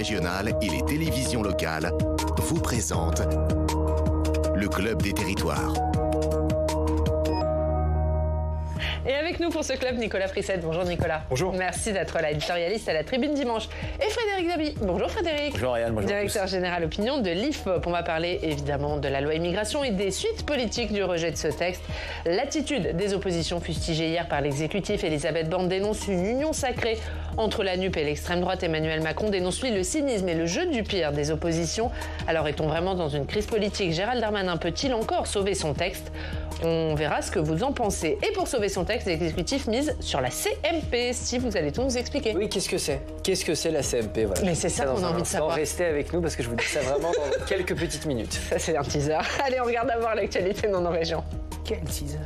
régionales et les télévisions locales vous présentent le Club des territoires. Et avec nous pour ce club, Nicolas Frissette. Bonjour Nicolas. Bonjour. Merci d'être là, éditorialiste à la Tribune Dimanche. Et Frédéric Dabi. Bonjour Frédéric. Bonjour Ariane, bonjour. Directeur général opinion de l'IFOP. On va parler évidemment de la loi immigration et des suites politiques du rejet de ce texte. L'attitude des oppositions fustigée hier par l'exécutif. Elisabeth Borne dénonce une union sacrée entre la NUP et l'extrême droite. Emmanuel Macron dénonce lui le cynisme et le jeu du pire des oppositions. Alors est-on vraiment dans une crise politique? Gérald Darmanin peut-il encore sauver son texte? On verra ce que vous en pensez. Et pour sauver son texte, l'exécutif mise sur la CMP. Steve, vous allez tout nous expliquer. Oui, qu'est-ce que c'est? Qu'est-ce que c'est la CMP? Voilà. Mais c'est ça qu'on a envie de savoir. Restez avec nous parce que je vous dis ça vraiment dans quelques petites minutes. Ça, c'est un teaser. Allez, on regarde d'abord l'actualité dans nos régions. Quel teaser?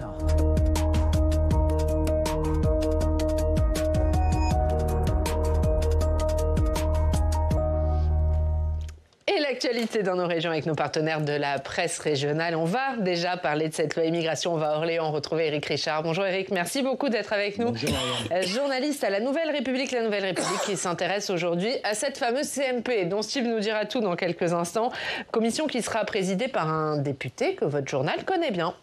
L'actualité dans nos régions avec nos partenaires de la presse régionale. On va déjà parler de cette loi immigration. On va à Orléans retrouver Éric Richard. Bonjour Éric, merci beaucoup d'être avec nous. Bonjour Journaliste à La Nouvelle République qui s'intéresse aujourd'hui à cette fameuse CMP dont Steve nous dira tout dans quelques instants. Commission qui sera présidée par un député que votre journal connaît bien.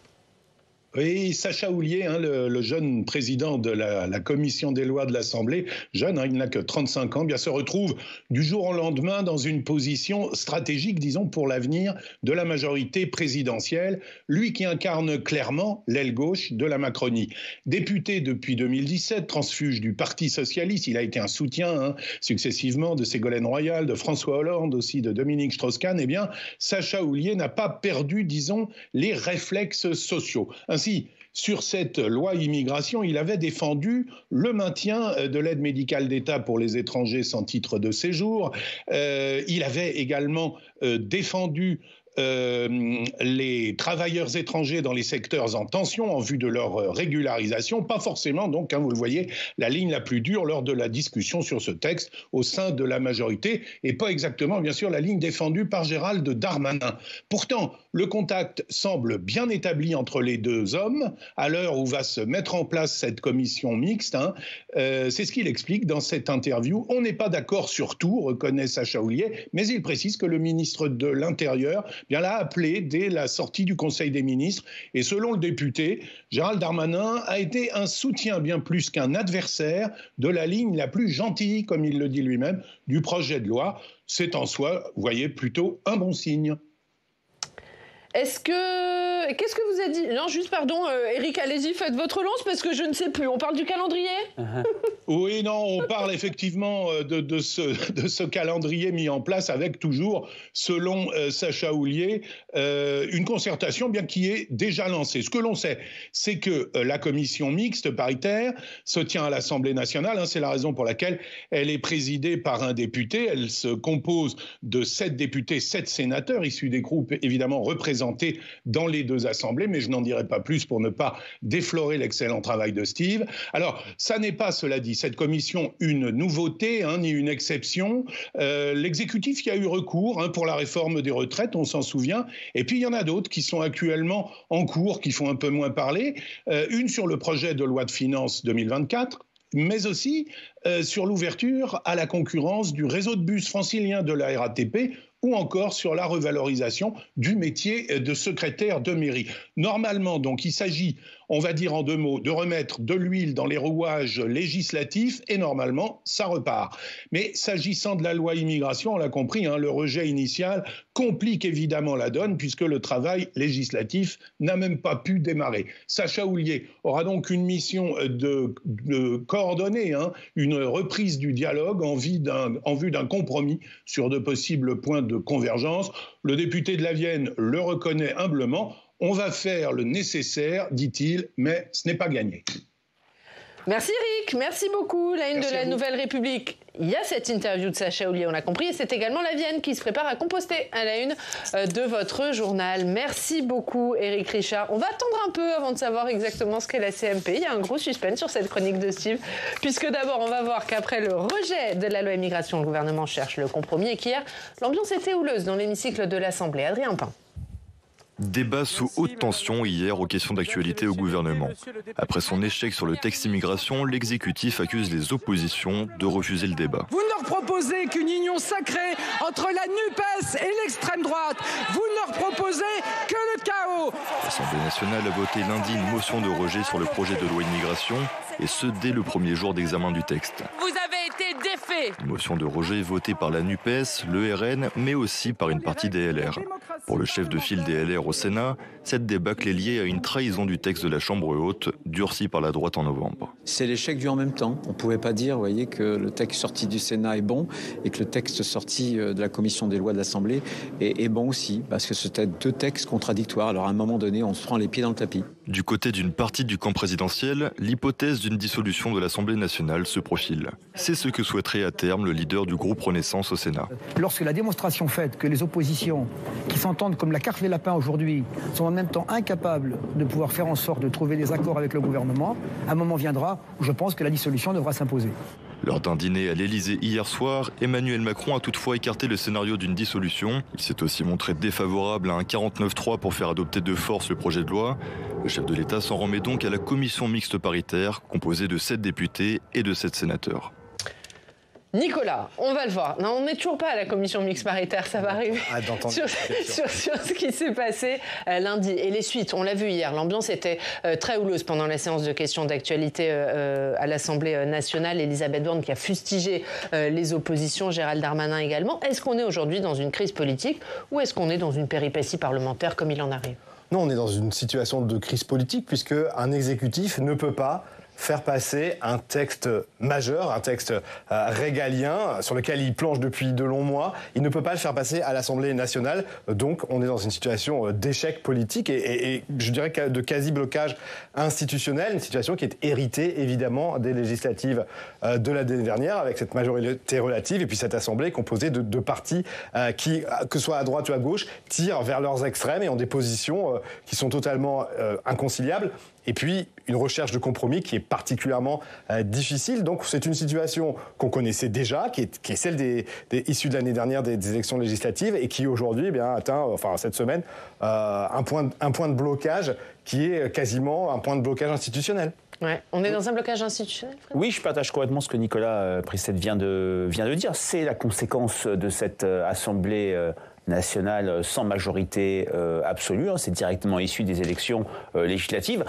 Oui, Sacha Houlié, le jeune président de la commission des lois de l'Assemblée, jeune, il n'a que 35 ans, bien se retrouve du jour au lendemain dans une position stratégique, disons, pour l'avenir de la majorité présidentielle, lui qui incarne clairement l'aile gauche de la Macronie. Député depuis 2017, transfuge du Parti socialiste, il a été un soutien successivement de Ségolène Royal, de François Hollande, aussi de Dominique Strauss-Kahn. Eh bien, Sacha Houlié n'a pas perdu, disons, les réflexes sociaux. Ainsi, sur cette loi immigration, il avait défendu le maintien de l'aide médicale d'État pour les étrangers sans titre de séjour. Il avait également défendu les travailleurs étrangers dans les secteurs en tension en vue de leur régularisation, pas forcément donc, vous le voyez, la ligne la plus dure lors de la discussion sur ce texte au sein de la majorité, et pas exactement bien sûr la ligne défendue par Gérald Darmanin. Pourtant, le contact semble bien établi entre les deux hommes à l'heure où va se mettre en place cette commission mixte. C'est ce qu'il explique dans cette interview. On n'est pas d'accord sur tout, reconnaît Sacha Houlié, mais il précise que le ministre de l'Intérieur l'a appelé dès la sortie du Conseil des ministres. Et selon le député, Gérald Darmanin a été un soutien bien plus qu'un adversaire de la ligne la plus gentille, comme il le dit lui-même, du projet de loi. C'est en soi, vous voyez, plutôt un bon signe. Qu'est-ce que vous a dit? Non, juste pardon, Éric, allez-y, faites votre lance parce que je ne sais plus. On parle du calendrier? Oui, non, on parle effectivement de ce calendrier mis en place avec toujours, selon Sacha Houlié, une concertation bien qui est déjà lancée. Ce que l'on sait, c'est que la commission mixte paritaire se tient à l'Assemblée nationale. C'est la raison pour laquelle elle est présidée par un député. Elle se compose de 7 députés, 7 sénateurs issus des groupes évidemment représentés dans les deux assemblées, mais je n'en dirai pas plus pour ne pas déflorer l'excellent travail de Steve. Alors, ça n'est pas, cela dit, cette commission une nouveauté, ni une exception. L'exécutif y a eu recours pour la réforme des retraites, on s'en souvient. Et puis, il y en a d'autres qui sont actuellement en cours, qui font un peu moins parler. Une sur le projet de loi de finances 2024, mais aussi sur l'ouverture à la concurrence du réseau de bus francilien de la RATP, ou encore sur la revalorisation du métier de secrétaire de mairie. Normalement, donc, il s'agit, on va dire en 2 mots, de remettre de l'huile dans les rouages législatifs et normalement, ça repart. Mais s'agissant de la loi immigration, on l'a compris, le rejet initial complique évidemment la donne puisque le travail législatif n'a même pas pu démarrer. Sacha Houlié aura donc une mission de coordonner une reprise du dialogue en vue d'un compromis sur de possibles points de convergence. Le député de la Vienne le reconnaît humblement. On va faire le nécessaire, dit-il, mais ce n'est pas gagné. Merci Eric, merci beaucoup. La une de la Nouvelle République. Il y a cette interview de Sacha Houlié, on l'a compris, et c'est également la Vienne qui se prépare à composter à la une de votre journal. Merci beaucoup Éric Richard. On va attendre un peu avant de savoir exactement ce qu'est la CMP. Il y a un gros suspense sur cette chronique de Steve, puisque d'abord on va voir qu'après le rejet de la loi immigration, le gouvernement cherche le compromis et qu'hier, l'ambiance était houleuse dans l'hémicycle de l'Assemblée. Adrien Pain. Débat sous haute tension hier aux questions d'actualité au gouvernement. Après son échec sur le texte immigration, l'exécutif accuse les oppositions de refuser le débat. Vous ne leur proposez qu'une union sacrée entre la NUPES et l'extrême droite. Vous ne leur proposez que le chaos. L'Assemblée nationale a voté lundi une motion de rejet sur le projet de loi immigration, et ce dès le premier jour d'examen du texte. Vous avez été défait. Une motion de rejet votée par la NUPES, le RN, mais aussi par une partie des LR. Pour le chef de file des LR au Sénat, cette débâcle est liée à une trahison du texte de la Chambre haute, durcie par la droite en novembre. C'est l'échec du en même temps. On ne pouvait pas dire, vous voyez, que le texte sorti du Sénat est bon et que le texte sorti de la Commission des lois de l'Assemblée est bon aussi, parce que c'était deux textes contradictoires. Alors à un moment donné, on se prend les pieds dans le tapis. Du côté d'une partie du camp présidentiel, l'hypothèse d'une dissolution de l'Assemblée nationale se profile. C'est ce que souhaiterait à terme le leader du groupe Renaissance au Sénat. Lorsque la démonstration faite que les oppositions, qui s'entendent comme la carte des lapins aujourd'hui, sont en même temps incapables de pouvoir faire en sorte de trouver des accords avec le gouvernement, un moment viendra où je pense que la dissolution devra s'imposer. Lors d'un dîner à l'Élysée hier soir, Emmanuel Macron a toutefois écarté le scénario d'une dissolution. Il s'est aussi montré défavorable à un 49-3 pour faire adopter de force le projet de loi. Le chef de l'État s'en remet donc à la commission mixte paritaire, composée de 7 députés et de 7 sénateurs. Nicolas, on va le voir. Non, on n'est toujours pas à la commission mixte paritaire, ça va arriver. Sur ce qui s'est passé lundi. Et les suites, on l'a vu hier, l'ambiance était très houleuse pendant la séance de questions d'actualité à l'Assemblée nationale. Elisabeth Borne qui a fustigé les oppositions, Gérald Darmanin également. Est-ce qu'on est aujourd'hui dans une crise politique ou est-ce qu'on est dans une péripétie parlementaire comme il en arrive ? Non, on est dans une situation de crise politique puisque un exécutif ne peut pas faire passer un texte majeur, un texte régalien sur lequel il planche depuis de longs mois. Il ne peut pas le faire passer à l'Assemblée nationale. Donc on est dans une situation d'échec politique et je dirais de quasi-blocage institutionnel, une situation qui est héritée évidemment des législatives de l'année dernière avec cette majorité relative et puis cette Assemblée composée de partis qui, que ce soit à droite ou à gauche, tirent vers leurs extrêmes et ont des positions qui sont totalement inconciliables. Et puis, une recherche de compromis qui est particulièrement difficile. Donc, c'est une situation qu'on connaissait déjà, qui est celle issue de l'année dernière des élections législatives et qui, aujourd'hui, atteint, cette semaine, un point de blocage qui est quasiment un point de blocage institutionnel. Ouais. On est dans un blocage institutionnel, Fred ? Oui, je partage complètement ce que Nicolas Prissette vient de dire. C'est la conséquence de cette Assemblée nationale sans majorité absolue. C'est directement issu des élections législatives.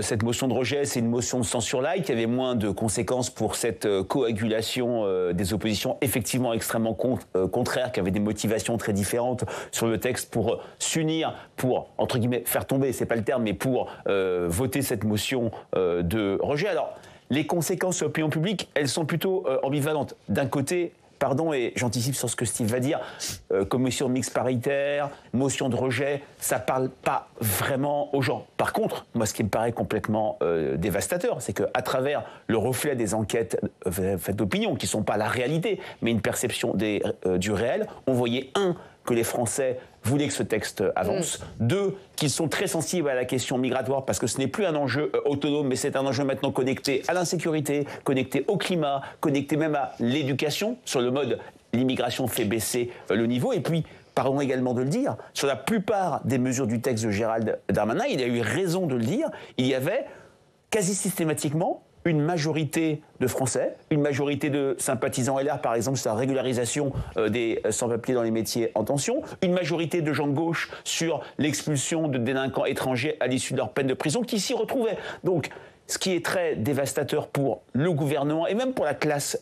Cette motion de rejet, c'est une motion de censure light qui avait moins de conséquences pour cette coagulation des oppositions effectivement extrêmement contraires, qui avaient des motivations très différentes sur le texte pour s'unir, pour, entre guillemets, faire tomber, c'est pas le terme, mais pour voter cette motion de rejet. Alors, les conséquences sur l'opinion publique, elles sont plutôt ambivalentes. D'un côté, pardon, et j'anticipe sur ce que Steve va dire, commission mixte paritaire, motion de rejet, ça parle pas vraiment aux gens. Par contre, moi, ce qui me paraît complètement dévastateur, c'est qu'à travers le reflet des enquêtes faites d'opinion, qui sont pas la réalité, mais une perception du réel, on voyait que les Français voulaient que ce texte avance. 2, qu'ils sont très sensibles à la question migratoire parce que ce n'est plus un enjeu autonome, mais c'est un enjeu maintenant connecté à l'insécurité, connecté au climat, connecté même à l'éducation, sur le mode l'immigration fait baisser le niveau. Et puis, pardon également de le dire, sur la plupart des mesures du texte de Gérald Darmanin, il a eu raison de le dire, il y avait quasi systématiquement une majorité de Français, une majorité de sympathisants LR, par exemple, sur la régularisation des sans-papiers dans les métiers en tension, une majorité de gens de gauche sur l'expulsion de délinquants étrangers à l'issue de leur peine de prison, qui s'y retrouvaient. Donc, ce qui est très dévastateur pour le gouvernement et même pour la classe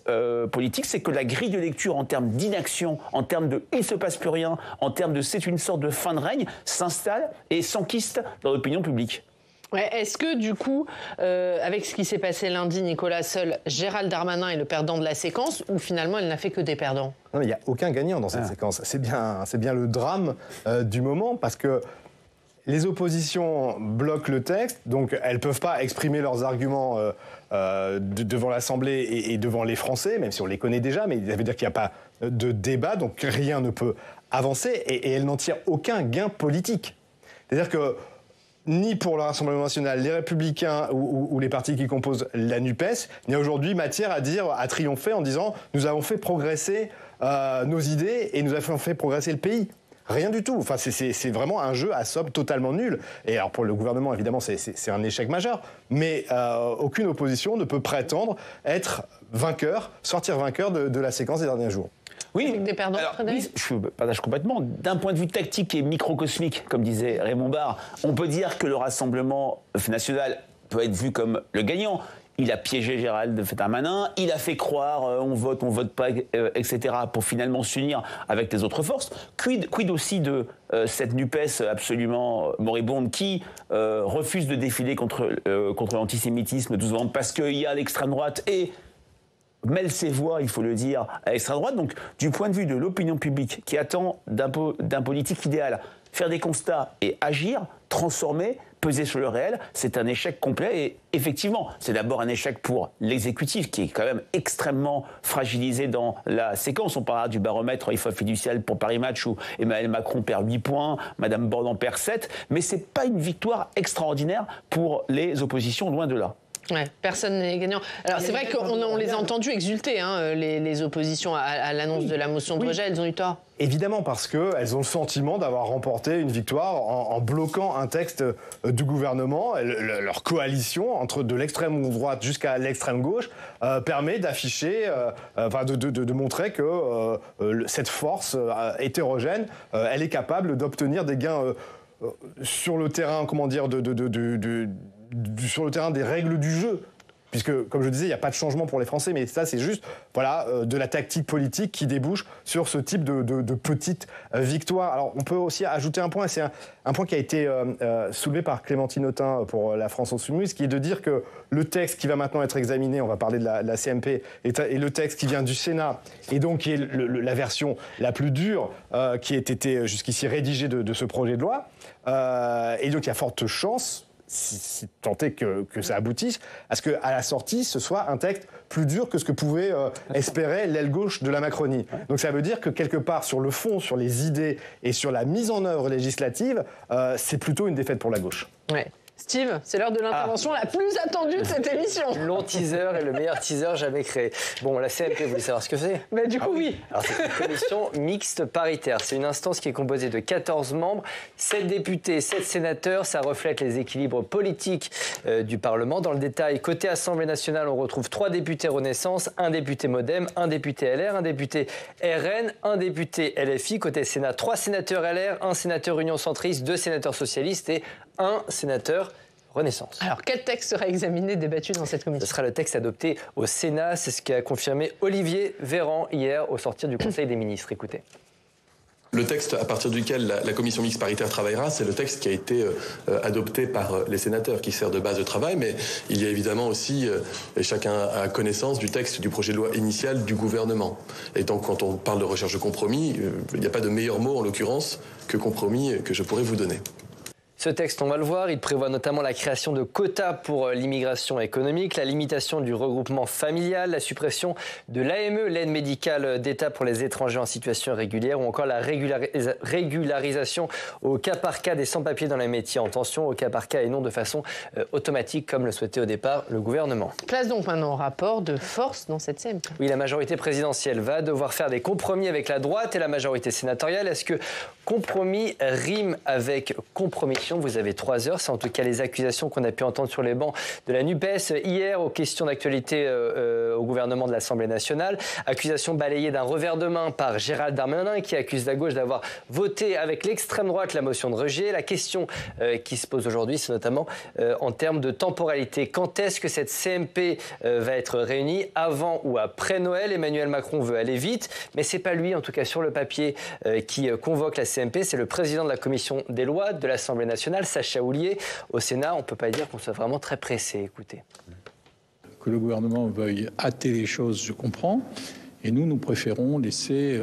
politique, c'est que la grille de lecture en termes d'inaction, en termes de « il ne se passe plus rien », en termes de « c'est une sorte de fin de règne », s'installe et s'enquiste dans l'opinion publique. Ouais, est-ce que du coup, avec ce qui s'est passé lundi, Nicolas, seul Gérald Darmanin est le perdant de la séquence ou finalement elle n'a fait que des perdants ? Non, il n'y a aucun gagnant dans cette séquence. C'est bien le drame du moment parce que les oppositions bloquent le texte, donc elles ne peuvent pas exprimer leurs arguments devant l'Assemblée et devant les Français, même si on les connaît déjà, mais ça veut dire qu'il n'y a pas de débat, donc rien ne peut avancer et elles n'en tirent aucun gain politique. C'est-à-dire que ni pour le Rassemblement national, les Républicains ou les partis qui composent la NUPES, il y a aujourd'hui matière à triompher en disant « nous avons fait progresser nos idées et nous avons fait progresser le pays ». Rien du tout. Enfin, c'est vraiment un jeu à somme totalement nul. Et alors pour le gouvernement, évidemment, c'est un échec majeur. Mais aucune opposition ne peut prétendre être vainqueur, sortir vainqueur de la séquence des derniers jours. Oui, Frédéric ? je partage complètement. D'un point de vue tactique et microcosmique, comme disait Raymond Barre, on peut dire que le Rassemblement national peut être vu comme le gagnant. Il a piégé Gérald Darmanin, il a fait croire on vote pas, etc. pour finalement s'unir avec les autres forces. Quid aussi de cette NUPES absolument moribonde qui refuse de défiler contre l'antisémitisme 12 novembre parce qu'il y a l'extrême droite et mêle ses voix, il faut le dire, à l'extrême droite. Donc, du point de vue de l'opinion publique qui attend d'un politique idéal, faire des constats et agir, transformer, peser sur le réel, c'est un échec complet. Et effectivement, c'est d'abord un échec pour l'exécutif qui est quand même extrêmement fragilisé dans la séquence. On parlera du baromètre IFOP fiducial pour Paris Match où Emmanuel Macron perd 8 points, Madame Borne en perd 7. Mais c'est pas une victoire extraordinaire pour les oppositions, loin de là. Ouais, personne n'est gagnant. Alors c'est vrai qu'on les a entendus exulter, hein, les oppositions à l'annonce de la motion de rejet, elles ont eu tort. Évidemment, parce qu'elles ont le sentiment d'avoir remporté une victoire en bloquant un texte du gouvernement. Leur coalition, entre de l'extrême droite jusqu'à l'extrême gauche, permet d'afficher, de montrer que cette force hétérogène, elle est capable d'obtenir des gains sur le terrain, sur le terrain des règles du jeu. Puisque, comme je disais, il n'y a pas de changement pour les Français, mais ça, c'est juste de la tactique politique qui débouche sur ce type de petite victoire. Alors, on peut aussi ajouter un point, et c'est un point qui a été soulevé par Clémentine Autain pour la France Insoumise, qui est de dire que le texte qui va maintenant être examiné, on va parler de la CMP, et le texte qui vient du Sénat, et donc qui est la version la plus dure qui ait été jusqu'ici rédigée de ce projet de loi, et donc il y a forte chance, si tant est que ça aboutisse, à ce qu'à la sortie, ce soit un texte plus dur que ce que pouvait espérer l'aile gauche de la Macronie. Donc ça veut dire que quelque part, sur le fond, sur les idées et sur la mise en œuvre législative, c'est plutôt une défaite pour la gauche. Ouais. Steve, c'est l'heure de l'intervention la plus attendue de cette émission. Long teaser et le meilleur teaser jamais créé. Bon, la CMP, vous voulez savoir ce que c'est ? Mais du coup, oui. Alors, c'est une commission mixte paritaire. C'est une instance qui est composée de 14 membres, 7 députés, 7 sénateurs. Ça reflète les équilibres politiques du Parlement. Dans le détail, côté Assemblée nationale, on retrouve 3 députés Renaissance, 1 député Modem, 1 député LR, 1 député RN, 1 député LFI. Côté Sénat, 3 sénateurs LR, 1 sénateur Union centriste, 2 sénateurs socialistes et 1 sénateur Renaissance. Alors, quel texte sera examiné, débattu dans cette commission ? Ce sera le texte adopté au Sénat. C'est ce qu'a confirmé Olivier Véran hier au sortir du Conseil des ministres. Écoutez. Le texte à partir duquel la commission mixte paritaire travaillera, c'est le texte qui a été adopté par les sénateurs, qui sert de base de travail, mais il y a évidemment aussi, et chacun a connaissance du texte du projet de loi initial du gouvernement. Et donc quand on parle de recherche de compromis, il n'y a pas de meilleur mot en l'occurrence que compromis que je pourrais vous donner. Ce texte, on va le voir, il prévoit notamment la création de quotas pour l'immigration économique, la limitation du regroupement familial, la suppression de l'AME, l'aide médicale d'État pour les étrangers en situation irrégulière, ou encore la régularisation au cas par cas des sans-papiers dans les métiers en tension, au cas par cas et non de façon automatique, comme le souhaitait au départ le gouvernement. Place donc maintenant au rapport de force dans cette CMP. Oui, la majorité présidentielle va devoir faire des compromis avec la droite et la majorité sénatoriale. Est-ce que compromis rime avec compromission? Vous avez 3 heures. C'est en tout cas les accusations qu'on a pu entendre sur les bancs de la NUPES hier aux questions d'actualité au gouvernement de l'Assemblée nationale. Accusation balayée d'un revers de main par Gérald Darmanin qui accuse la gauche d'avoir voté avec l'extrême droite la motion de rejet. La question qui se pose aujourd'hui, c'est notamment en termes de temporalité. Quand est-ce que cette CMP va être réunie? Avant ou après Noël? Emmanuel Macron veut aller vite, mais c'est pas lui, en tout cas sur le papier, qui convoque la CMP. C'est le président de la commission des lois de l'Assemblée nationale, Sacha Houlié. Au Sénat, on ne peut pas dire qu'on soit vraiment très pressé. Écoutez. Que le gouvernement veuille hâter les choses, je comprends. Et nous préférons laisser,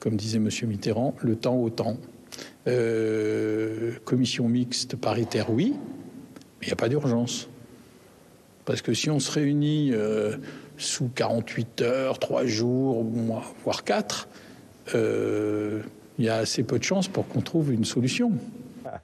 comme disait M. Mitterrand, le temps au temps. Commission mixte paritaire, oui, mais il n'y a pas d'urgence. Parce que si on se réunit sous 48 heures, 3 jours, voire 4, il y a assez peu de chances pour qu'on trouve une solution.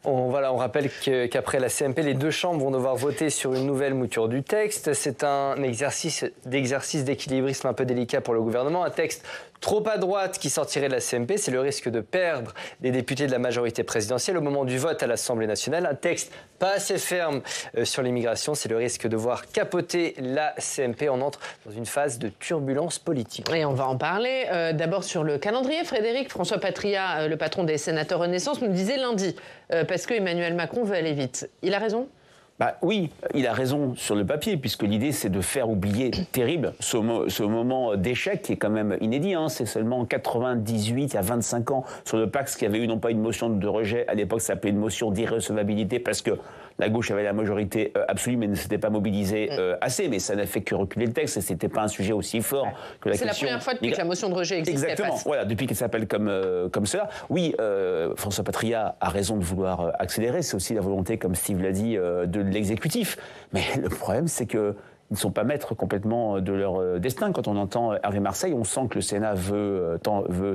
On rappelle qu'après la CMP, les 2 chambres vont devoir voter sur une nouvelle mouture du texte. C'est un exercice d'équilibrisme un peu délicat pour le gouvernement. Un texte Trop à droite qui sortirait de la CMP, c'est le risque de perdre des députés de la majorité présidentielle au moment du vote à l'Assemblée nationale. Un texte pas assez ferme sur l'immigration, c'est le risque de voir capoter la CMP. On entre dans une phase de turbulence politique. Et on va en parler. D'abord sur le calendrier, Frédéric. François Patria, le patron des sénateurs Renaissance, nous disait lundi, parce que Emmanuel Macron veut aller vite. Il a raison ? Oui, il a raison sur le papier, puisque l'idée, c'est de faire oublier terrible ce moment d'échec qui est quand même inédit. C'est seulement 98 à 25 ans sur le Pacs qui avait eu non pas une motion de rejet, à l'époque ça s'appelait une motion d'irrecevabilité, parce que la gauche avait la majorité absolue, mais ne s'était pas mobilisée assez. Mais ça n'a fait que reculer le texte, et c'était pas un sujet aussi fort que la question. C'est la première fois depuis que la motion de rejet existait. Exactement, voilà, depuis qu'elle s'appelle comme cela. François Patria a raison de vouloir accélérer. C'est aussi la volonté, comme Steve l'a dit, de l'exécutif. Mais le problème, c'est que ils ne sont pas maîtres complètement de leur destin. Quand on entend Hervé Marseille, on sent que le Sénat veut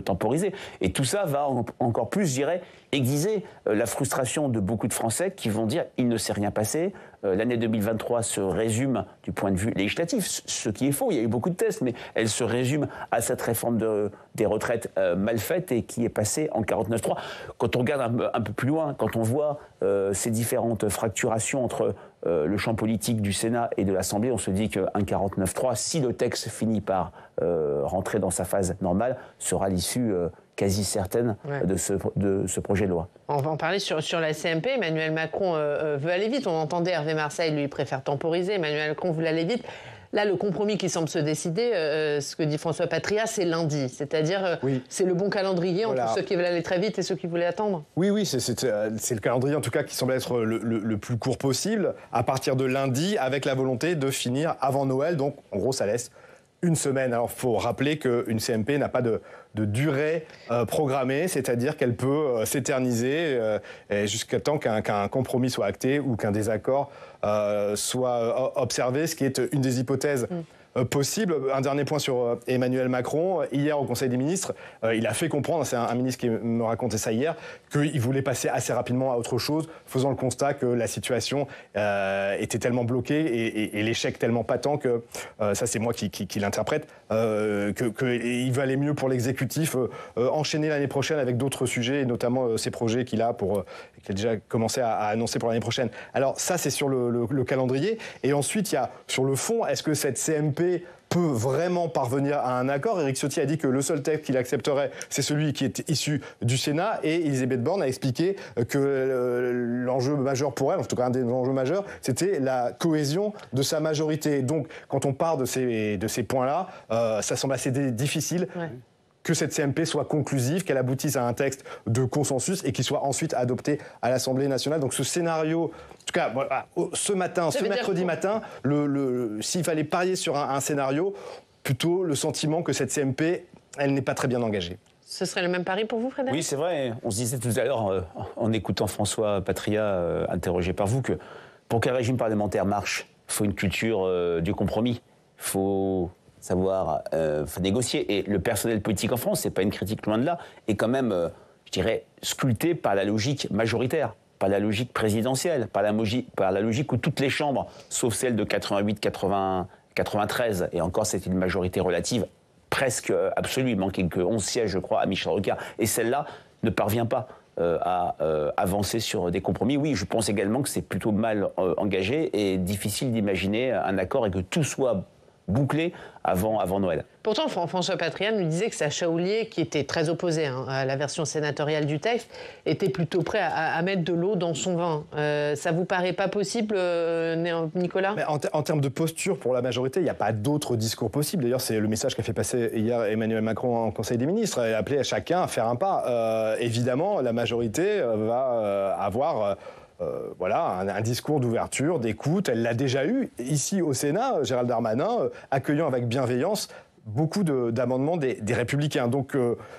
temporiser. Et tout ça va encore plus, je dirais, aiguiser la frustration de beaucoup de Français qui vont dire « il ne s'est rien passé ». L'année 2023 se résume du point de vue législatif, ce qui est faux. Il y a eu beaucoup de tests, mais elle se résume à cette réforme des retraites mal faite et qui est passée en 49.3. Quand on regarde un peu plus loin, quand on voit ces différentes fracturations entre le champ politique du Sénat et de l'Assemblée, on se dit qu'un 49.3, si le texte finit par rentrer dans sa phase normale, sera l'issue quasi certaine de ce projet de loi. On va en parler sur la CMP. Emmanuel Macron veut aller vite. On entendait Hervé Marseille, lui, préfère temporiser. Emmanuel Macron veut aller vite. Là, le compromis qui semble se décider, ce que dit François Patria, c'est lundi. C'est-à-dire, c'est le bon calendrier entre ceux qui veulent aller très vite et ceux qui voulaient attendre. Oui, c'est le calendrier, en tout cas, qui semble être le plus court possible, à partir de lundi, avec la volonté de finir avant Noël. Donc, en gros, ça laisse une semaine. Alors, il faut rappeler qu'une CMP n'a pas de durée programmée, c'est-à-dire qu'elle peut s'éterniser jusqu'à temps qu'un compromis soit acté ou qu'un désaccord soit observé, ce qui est une des hypothèses possible. Un dernier point sur Emmanuel Macron. Hier, au Conseil des ministres, il a fait comprendre, c'est un ministre qui me racontait ça hier, qu'il voulait passer assez rapidement à autre chose, faisant le constat que la situation était tellement bloquée et l'échec tellement patent que, ça c'est moi qui l'interprète, qu'il va aller mieux pour l'exécutif, enchaîner l'année prochaine avec d'autres sujets, et notamment ces projets qu'il a qu'il a déjà commencé à annoncer pour l'année prochaine. Alors ça, c'est sur le calendrier. Et ensuite, il y a sur le fond, est-ce que cette CMP peut vraiment parvenir à un accord? Éric Ciotti a dit que le seul texte qu'il accepterait, c'est celui qui est issu du Sénat, et Elisabeth Borne a expliqué que l'enjeu majeur pour elle, en tout cas un des enjeux majeurs, c'était la cohésion de sa majorité. Donc, quand on part de ces points-là, ça semble assez difficile. Que cette CMP soit conclusive, qu'elle aboutisse à un texte de consensus et qu'il soit ensuite adopté à l'Assemblée nationale. Donc ce scénario, en tout cas, voilà, ce mercredi matin, s'il fallait parier sur un scénario, plutôt le sentiment que cette CMP, elle n'est pas très bien engagée. Ce serait le même pari pour vous, Frédéric? Oui, c'est vrai. On se disait tout à l'heure, en écoutant François Patria, interrogé par vous, que pour qu'un régime parlementaire marche, il faut une culture du compromis. Il faut savoir négocier. Et le personnel politique en France, c'est pas une critique loin de là, est quand même, je dirais, sculpté par la logique majoritaire, par la logique présidentielle, par la logique où toutes les chambres, sauf celle de 88, 80, 93, et encore c'est une majorité relative presque absolue, il manquait que 11 sièges, je crois, à Michel Rocard, et celle-là ne parvient pas à avancer sur des compromis. Oui, je pense également que c'est plutôt mal engagé et difficile d'imaginer un accord et que tout soit bouclé avant Noël. Pourtant, François Patria nous disait que Sacha Houlié, qui était très opposé à la version sénatoriale du texte, était plutôt prêt à mettre de l'eau dans son vin. Ça vous paraît pas possible, Nicolas? Mais en termes de posture pour la majorité, il n'y a pas d'autre discours possible. D'ailleurs, c'est le message qu'a fait passer hier Emmanuel Macron en Conseil des ministres, et appelé à chacun à faire un pas. Évidemment, la majorité va avoir un discours d'ouverture, d'écoute. Elle l'a déjà eu ici au Sénat, Gérald Darmanin, accueillant avec bienveillance beaucoup d'amendements des Républicains. Donc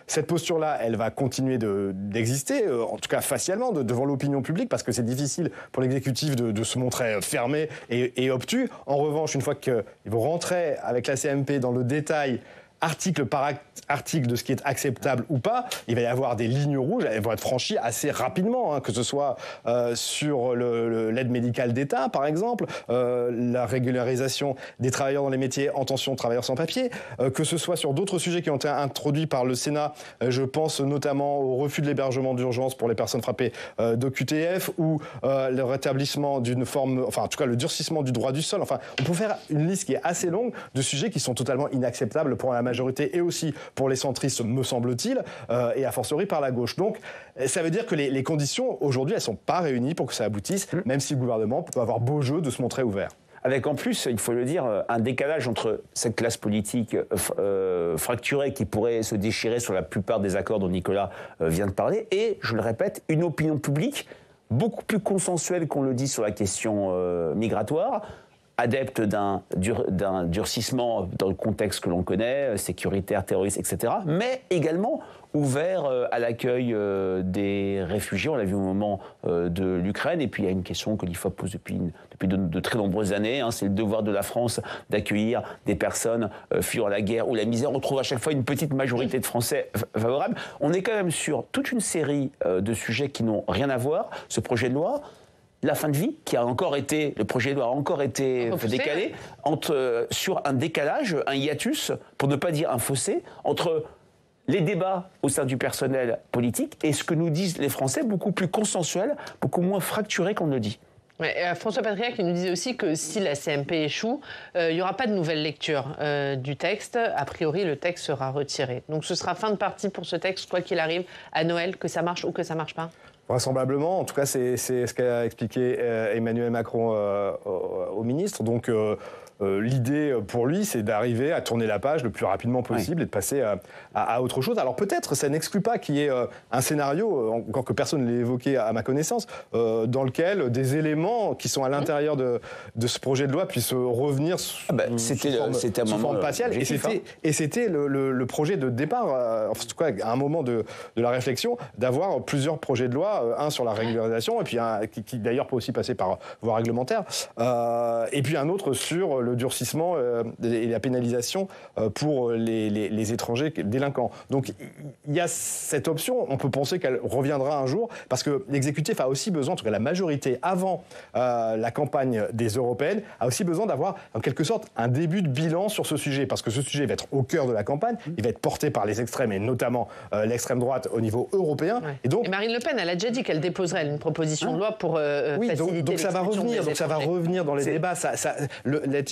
cette posture-là, elle va continuer d'exister, en tout cas facialement, devant l'opinion publique, parce que c'est difficile pour l'exécutif de se montrer fermé et obtus. En revanche, une fois qu'ils vont rentrer avec la CMP dans le détail article par article de ce qui est acceptable ou pas. Il va y avoir des lignes rouges, elles vont être franchies assez rapidement, hein, que ce soit sur l'aide médicale d'État, par exemple, la régularisation des travailleurs dans les métiers en tension, travailleurs sans papier, que ce soit sur d'autres sujets qui ont été introduits par le Sénat. Je pense notamment au refus de l'hébergement d'urgence pour les personnes frappées d'OQTF ou le rétablissement d'une forme, enfin en tout cas le durcissement du droit du sol. Enfin, on peut faire une liste qui est assez longue de sujets qui sont totalement inacceptables pour la majorité et aussi pour les centristes, me semble-t-il, et a fortiori par la gauche. Donc, ça veut dire que les conditions, aujourd'hui, elles ne sont pas réunies pour que ça aboutisse, même si le gouvernement peut avoir beau jeu de se montrer ouvert. Avec en plus, il faut le dire, un décalage entre cette classe politique fracturée qui pourrait se déchirer sur la plupart des accords dont Nicolas vient de parler et, je le répète, une opinion publique beaucoup plus consensuelle qu'on le dit sur la question migratoire, adepte d'un durcissement dans le contexte que l'on connaît, sécuritaire, terroriste, etc., mais également ouvert à l'accueil des réfugiés. On l'a vu au moment de l'Ukraine. Et puis, il y a une question que l'IFOP pose depuis de très nombreuses années. Hein, c'est le devoir de la France d'accueillir des personnes fuyant la guerre ou la misère. On trouve à chaque fois une petite majorité de Français favorables. On est quand même sur toute une série de sujets qui n'ont rien à voir. Ce projet de loi, la fin de vie, le projet de loi a encore été décalé, sur un décalage, un hiatus, pour ne pas dire un fossé, entre les débats au sein du personnel politique et ce que nous disent les Français, beaucoup plus consensuels, beaucoup moins fracturés qu'on ne le dit. Ouais, François Patriat qui nous disait aussi que si la CMP échoue, il n'y aura pas de nouvelle lecture du texte. A priori, le texte sera retiré. Donc ce sera fin de partie pour ce texte, quoi qu'il arrive, à Noël, que ça marche ou que ça ne marche pas. Vraisemblablement, en tout cas, c'est ce qu'a expliqué Emmanuel Macron au ministre. Donc, l'idée pour lui, c'est d'arriver à tourner la page le plus rapidement possible et de passer à autre chose. Alors peut-être, ça n'exclut pas qu'il y ait un scénario, encore que personne ne l'ait évoqué à ma connaissance, dans lequel des éléments qui sont à l'intérieur de ce projet de loi puissent revenir sous forme partielle. Et c'était le projet de départ, en tout cas à un moment de la réflexion, d'avoir plusieurs projets de loi, un sur la régularisation, et puis un qui d'ailleurs peut aussi passer par voie réglementaire, et puis un autre sur le durcissement et la pénalisation pour les étrangers délinquants. Donc il y a cette option, on peut penser qu'elle reviendra un jour, parce que l'exécutif a aussi besoin, en tout cas la majorité avant la campagne des européennes, a aussi besoin d'avoir en quelque sorte un début de bilan sur ce sujet, parce que ce sujet va être au cœur de la campagne, il va être porté par les extrêmes et notamment l'extrême droite au niveau européen. Ouais. Et Marine Le Pen, elle a déjà dit qu'elle déposerait une proposition de loi pour faciliter donc ça va revenir, donc ça va revenir dans les débats.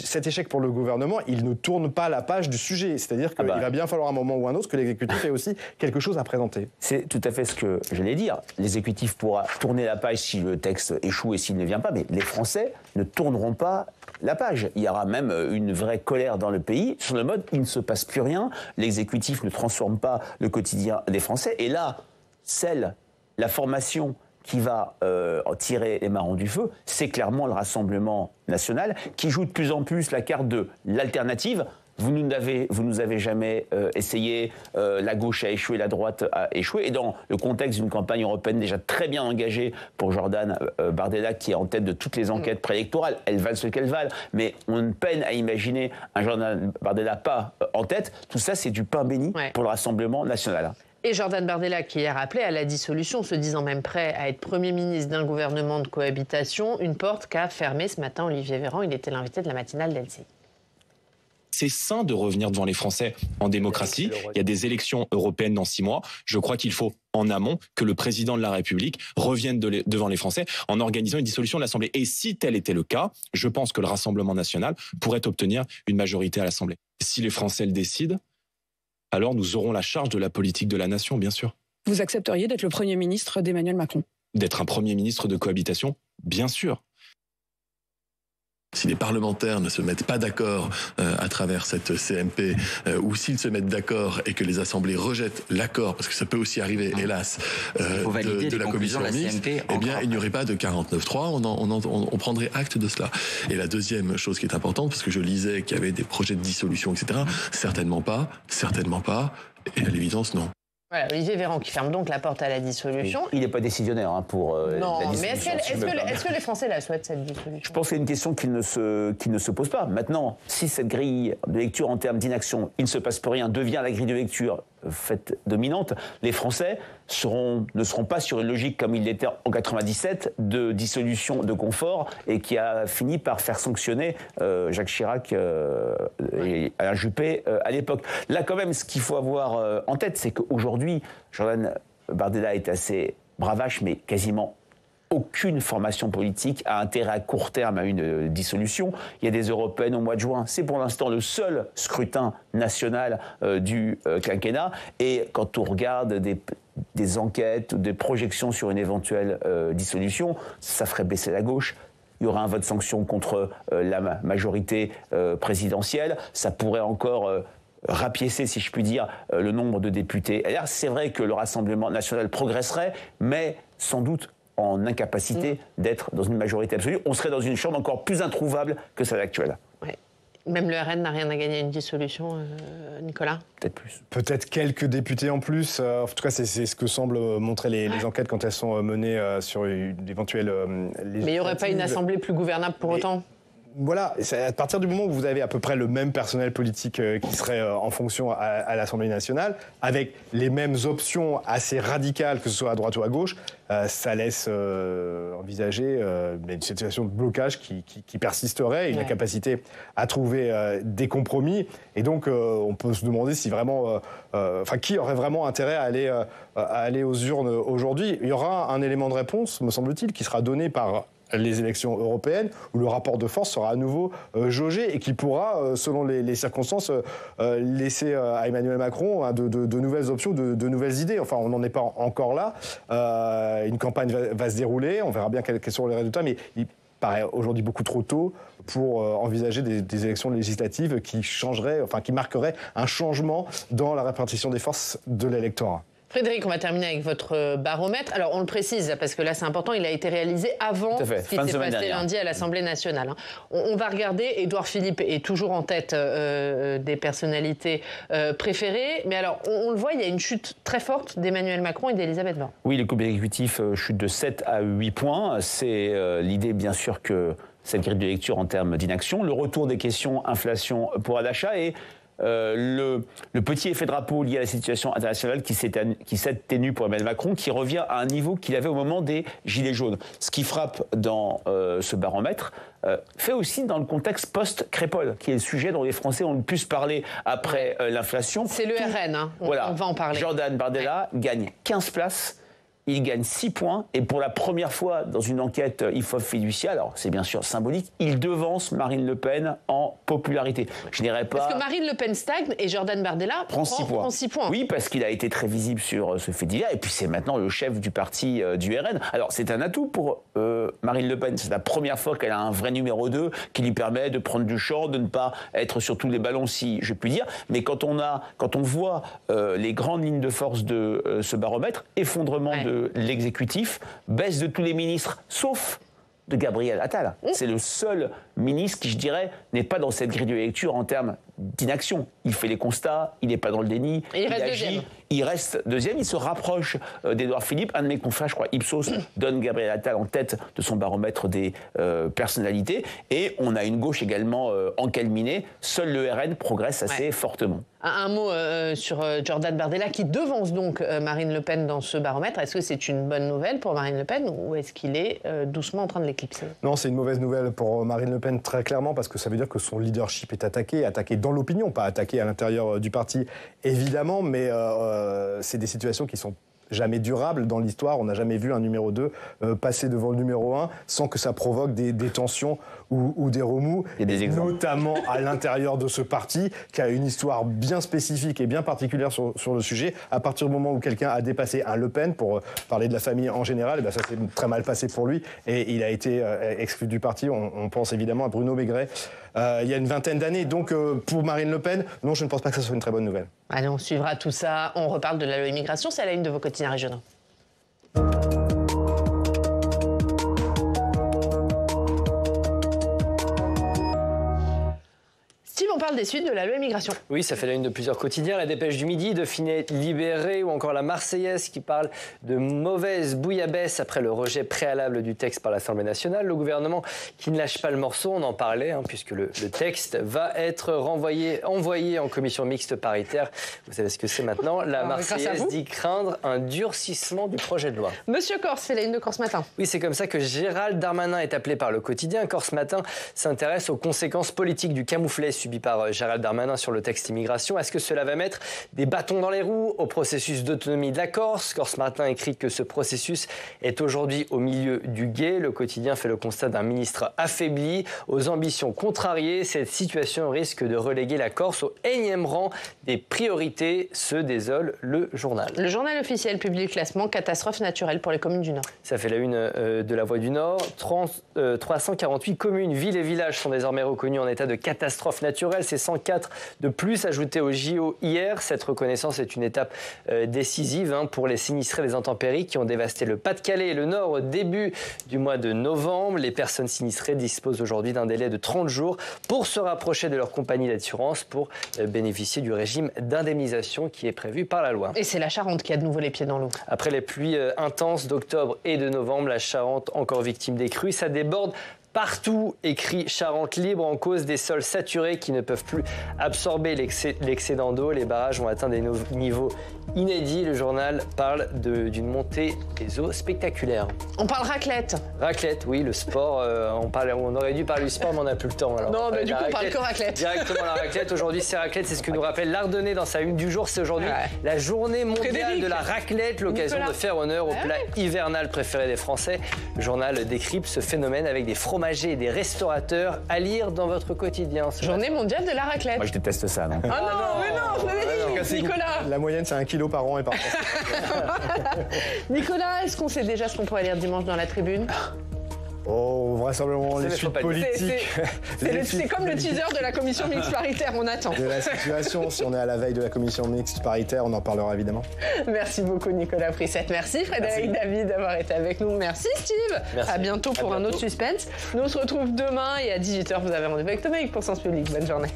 Cet échec pour le gouvernement, il ne tourne pas la page du sujet. C'est-à-dire qu'il va bien falloir un moment ou un autre que l'exécutif ait aussi quelque chose à présenter. C'est tout à fait ce que j'allais dire. L'exécutif pourra tourner la page si le texte échoue et s'il ne vient pas, mais les Français ne tourneront pas la page. Il y aura même une vraie colère dans le pays sur le mode il ne se passe plus rien, l'exécutif ne transforme pas le quotidien des Français. Et là, la formation qui va tirer les marrons du feu, c'est clairement le Rassemblement national qui joue de plus en plus la carte de l'alternative. Vous nous avez jamais essayé, la gauche a échoué, la droite a échoué. Et dans le contexte d'une campagne européenne déjà très bien engagée pour Jordan Bardella, qui est en tête de toutes les enquêtes préélectorales, elles valent ce qu'elles valent, mais on peine à imaginer un Jordan Bardella pas en tête. Tout ça, c'est du pain béni pour le Rassemblement national. Et Jordan Bardella, qui hier appelé à la dissolution, se disant même prêt à être Premier ministre d'un gouvernement de cohabitation, une porte qu'a fermée ce matin Olivier Véran. Il était l'invité de la matinale d'LCI. C'est sain de revenir devant les Français en démocratie. Il y a des élections européennes dans 6 mois. Je crois qu'il faut, en amont, que le président de la République revienne devant les Français en organisant une dissolution de l'Assemblée. Et si tel était le cas, je pense que le Rassemblement national pourrait obtenir une majorité à l'Assemblée. Si les Français le décident, alors nous aurons la charge de la politique de la nation, bien sûr. Vous accepteriez d'être le Premier ministre d'Emmanuel Macron? D'être un Premier ministre de cohabitation, bien sûr. Si les parlementaires ne se mettent pas d'accord à travers cette CMP, ou s'ils se mettent d'accord et que les assemblées rejettent l'accord, parce que ça peut aussi arriver, hélas, de la commission mixte, eh bien, il n'y aurait pas de 49.3, on prendrait acte de cela. Et la deuxième chose qui est importante, parce que je lisais qu'il y avait des projets de dissolution, etc., certainement pas, et à l'évidence, non. Voilà, Olivier Véran qui ferme donc la porte à la dissolution. Il n'est pas décisionnaire pour non, la dissolution. mais est-ce que les Français la souhaitent, cette dissolution? Je pense que c'est une question qui ne se pose pas. Maintenant, si cette grille de lecture en termes d'inaction, il ne se passe plus rien, devient la grille de lecture faite dominante, les Français ne seront pas sur une logique comme il l'était en 97 de dissolution de confort et qui a fini par faire sanctionner Jacques Chirac et Alain Juppé à l'époque. Là, quand même, ce qu'il faut avoir en tête, c'est qu'aujourd'hui, Jordan Bardella est assez bravache, mais quasiment aucune formation politique a intérêt à court terme à une dissolution. Il y a des européennes au mois de juin. C'est pour l'instant le seul scrutin national du quinquennat. Et quand on regarde des enquêtes ou des projections sur une éventuelle dissolution, ça ferait baisser la gauche. Il y aura un vote sanction contre la majorité présidentielle. Ça pourrait encore rapiécer, si je puis dire, le nombre de députés. Et là, c'est vrai que le Rassemblement national progresserait, mais sans doute en incapacité d'être dans une majorité absolue. On serait dans une chambre encore plus introuvable que celle actuelle. Ouais. Même le RN n'a rien à gagner à une dissolution, Nicolas? Peut-être plus. Peut-être quelques députés en plus. En tout cas, c'est ce que semblent montrer les enquêtes quand elles sont menées sur d'éventuelles législatives. Mais il n'y aurait pas une assemblée plus gouvernable pour autant? Voilà, c'est à partir du moment où vous avez à peu près le même personnel politique qui serait en fonction à l'Assemblée nationale, avec les mêmes options assez radicales, que ce soit à droite ou à gauche, ça laisse envisager une situation de blocage qui persisterait, une incapacité à trouver des compromis. Et donc, on peut se demander si vraiment, qui aurait vraiment intérêt à aller aux urnes aujourd'hui. Il y aura un élément de réponse, me semble-t-il, qui sera donné par les élections européennes, où le rapport de force sera à nouveau jaugé et qui pourra, selon les circonstances, laisser à Emmanuel Macron de nouvelles options, de nouvelles idées. Enfin, on n'en est pas encore là. Une campagne va se dérouler, on verra bien quels seront les résultats, mais il paraît aujourd'hui beaucoup trop tôt pour envisager des élections législatives qui marqueraient un changement dans la répartition des forces de l'électorat. Frédéric, on va terminer avec votre baromètre. Alors, on le précise, parce que là, c'est important, il a été réalisé avant ce qui s'est passé lundi à l'Assemblée nationale. On va regarder, Édouard Philippe est toujours en tête des personnalités préférées, mais alors, on le voit, il y a une chute très forte d'Emmanuel Macron et d'Elisabeth Borne. Oui, le couple exécutif chute de 7 à 8 points. C'est l'idée, bien sûr, que cette grille de lecture en termes d'inaction, le retour des questions inflation pouvoir d'achat et le petit effet drapeau lié à la situation internationale qui s'atténue pour Emmanuel Macron, qui revient à un niveau qu'il avait au moment des Gilets jaunes. Ce qui frappe dans ce baromètre fait aussi dans le contexte post-Crépol, qui est le sujet dont les Français ont le plus parlé après l'inflation. C'est le RN, on va en parler. Jordan Bardella gagne 15 places. Il gagne 6 points et pour la première fois dans une enquête IFOP fiduciaire, alors c'est bien sûr symbolique, il devance Marine Le Pen en popularité. Je n'irai pas... Parce que Marine Le Pen stagne et Jordan Bardella prend 6 points. Oui, parce qu'il a été très visible sur ce fait divers et puis c'est maintenant le chef du parti du RN. Alors c'est un atout pour Marine Le Pen. C'est la première fois qu'elle a un vrai numéro 2 qui lui permet de prendre du champ, de ne pas être sur tous les ballons, si je puis dire. Mais quand on voit les grandes lignes de force de ce baromètre, effondrement de l'exécutif, baisse de tous les ministres, sauf de Gabriel Attal. C'est le seul ministre qui, je dirais, n'est pas dans cette grille de lecture en termes d'inaction. Il fait les constats, il n'est pas dans le déni, il agit. Il reste deuxième, il se rapproche d'Édouard Philippe. Un de mes confrères, je crois, Ipsos, donne Gabriel Attal en tête de son baromètre des personnalités. Et on a une gauche également encalminée. Seul le RN progresse assez fortement. Un mot sur Jordan Bardella qui devance donc Marine Le Pen dans ce baromètre. Est-ce que c'est une bonne nouvelle pour Marine Le Pen ou est-ce qu'il est doucement en train de l'éclipser? Non, c'est une mauvaise nouvelle pour Marine Le Pen très clairement parce que ça veut dire que son leadership est attaqué dans l'opinion, pas attaqué à l'intérieur du parti évidemment, mais c'est des situations qui sont jamais durables dans l'histoire. On n'a jamais vu un numéro 2 passer devant le numéro 1 sans que ça provoque des tensions ou des remous, notamment à l'intérieur de ce parti qui a une histoire bien spécifique et bien particulière sur le sujet. À partir du moment où quelqu'un a dépassé un Le Pen, pour parler de la famille en général, ça s'est très mal passé pour lui et il a été exclu du parti. On pense évidemment à Bruno Maigret il y a une vingtaine d'années. Donc pour Marine Le Pen, non, je ne pense pas que ça soit une très bonne nouvelle. Allez, on suivra tout ça. On reparle de la loi immigration. C'est à la une de vos quotidiens régionaux. Steve, on parle parle des suites de la loi immigration. Oui, ça fait la une de plusieurs quotidiens. La Dépêche du Midi, Dauphiné Libéré ou encore la Marseillaise qui parle de mauvaise bouillabaisse après le rejet préalable du texte par l'Assemblée nationale. Le gouvernement qui ne lâche pas le morceau, on en parlait, puisque le texte va être envoyé en commission mixte paritaire. Vous savez ce que c'est maintenant. La Marseillaise dit craindre un durcissement du projet de loi. Monsieur Corse fait la une de Corse Matin. Oui, c'est comme ça que Gérald Darmanin est appelé par le quotidien. Corse Matin s'intéresse aux conséquences politiques du camouflet subi par Gérald Darmanin sur le texte immigration. Est-ce que cela va mettre des bâtons dans les roues au processus d'autonomie de la Corse? Corse Matin écrit que ce processus est aujourd'hui au milieu du gué. Le quotidien fait le constat d'un ministre affaibli, aux ambitions contrariées. Cette situation risque de reléguer la Corse au énième rang des priorités, se désole le journal. Le journal officiel publie le classement catastrophe naturelle pour les communes du Nord. Ça fait la une de la Voix du Nord. 348 communes, villes et villages sont désormais reconnus en état de catastrophe naturelle. C'est 104 de plus ajoutés au JO hier. Cette reconnaissance est une étape décisive pour les sinistrés des intempéries qui ont dévasté le Pas-de-Calais et le Nord au début du mois de novembre. Les personnes sinistrées disposent aujourd'hui d'un délai de 30 jours pour se rapprocher de leur compagnie d'assurance pour bénéficier du régime d'indemnisation qui est prévu par la loi. Et c'est la Charente qui a de nouveau les pieds dans l'eau. Après les pluies intenses d'octobre et de novembre, la Charente, encore victime des crues, ça déborde partout, écrit Charente Libre, en cause des sols saturés qui ne peuvent plus absorber l'excédent d'eau. Les barrages ont atteint des niveaux inédits. Le journal parle d'une montée des eaux spectaculaire. On parle raclette. Raclette, oui, le sport. On aurait dû parler du sport, mais on n'a plus le temps. Alors, non, mais du coup, on parle que raclette. Directement la raclette. Aujourd'hui, c'est raclette. C'est ce que nous rappelle l'Ardennais dans sa une du jour. C'est aujourd'hui la journée mondiale de la raclette, l'occasion de faire honneur au plat hivernal préféré des Français. Le journal décrypte ce phénomène avec des fromagers et des restaurateurs à lire dans votre quotidien. Journée mondiale de la raclette. Moi, je déteste ça, non? Ah non, mais non, je l'avais dit, Nicolas. La moyenne, c'est 1 kilo par an et par an. Nicolas, est-ce qu'on sait déjà ce qu'on pourrait lire dimanche dans la tribune? Oh, vraisemblablement les suites politiques. C'est comme le teaser de la commission mixte paritaire, on attend. De la situation, si on est à la veille de la commission mixte paritaire, on en parlera évidemment. Merci beaucoup Nicolas Prissette. Merci Frédéric David d'avoir été avec nous. Merci Steve. Merci. À bientôt pour un autre suspense. Nous on se retrouve demain et à 18h vous avez rendez-vous avec Thomas pour Sens Public. Bonne journée.